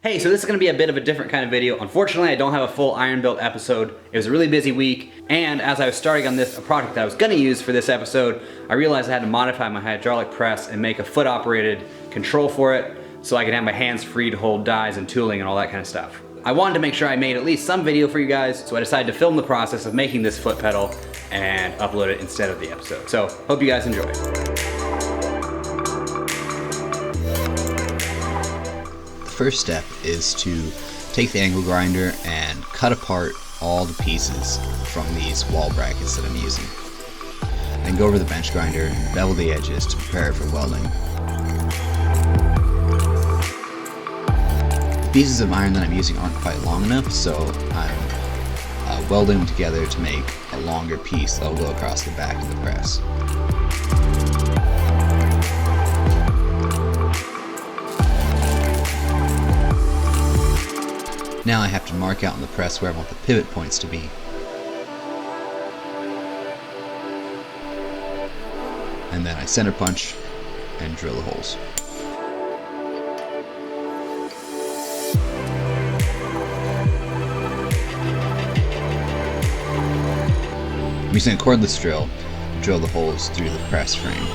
Hey, so this is gonna be a bit of a different kind of video. Unfortunately, I don't have a full iron built episode. It was a really busy week, and as I was starting on this, a project that I was gonna use for this episode, I realized I had to modify my hydraulic press and make a foot operated control for it so I could have my hands free to hold dies and tooling and all that kind of stuff. I wanted to make sure I made at least some video for you guys, so I decided to film the process of making this foot pedal and upload it instead of the episode. So, hope you guys enjoy. The first step is to take the angle grinder and cut apart all the pieces from these wall brackets that I'm using. Then go over the bench grinder and bevel the edges to prepare it for welding. The pieces of iron that I'm using aren't quite long enough, so I'm welding them together to make a longer piece that will go across the back of the press. Now I have to mark out on the press where I want the pivot points to be. And then I center punch and drill the holes. I'm using a cordless drill to drill the holes through the press frame.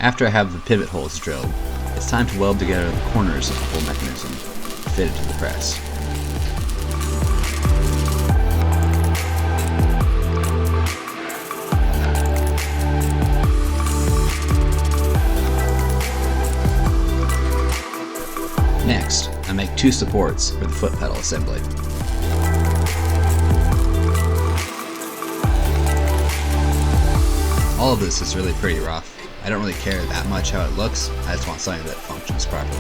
After I have the pivot holes drilled, it's time to weld together the corners of the whole mechanism to fit it to the press. Next, I make two supports for the foot pedal assembly. All of this is really pretty rough. I don't really care that much how it looks, I just want something that functions properly.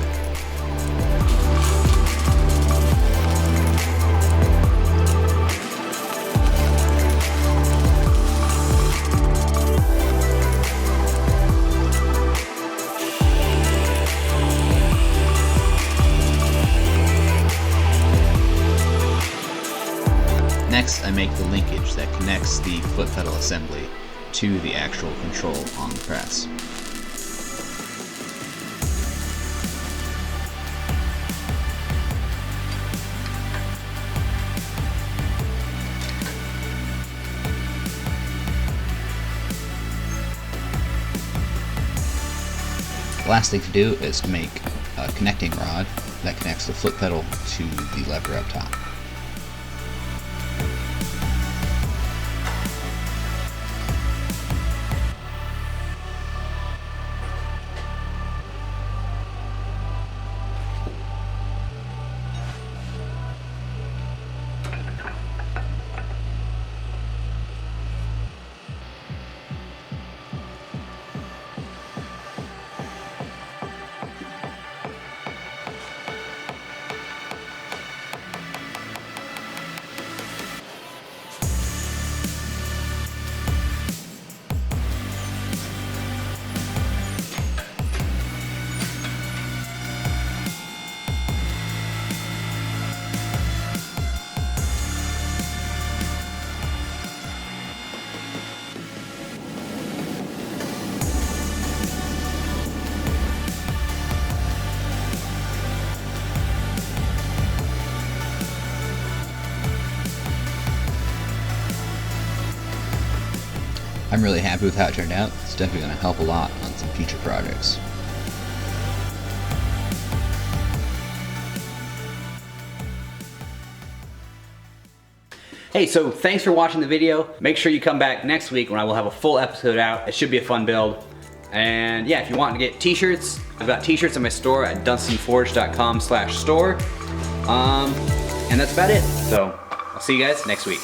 Next, I make the linkage that connects the foot pedal assembly to the actual control on the press. The last thing to do is to make a connecting rod that connects the foot pedal to the lever up top. I'm really happy with how it turned out. It's definitely going to help a lot on some future projects. Hey, so thanks for watching the video. Make sure you come back next week when I will have a full episode out. It should be a fun build. And yeah, if you want to get t-shirts, I've got t-shirts in my store at dunstonforge.com/store. And that's about it. So I'll see you guys next week.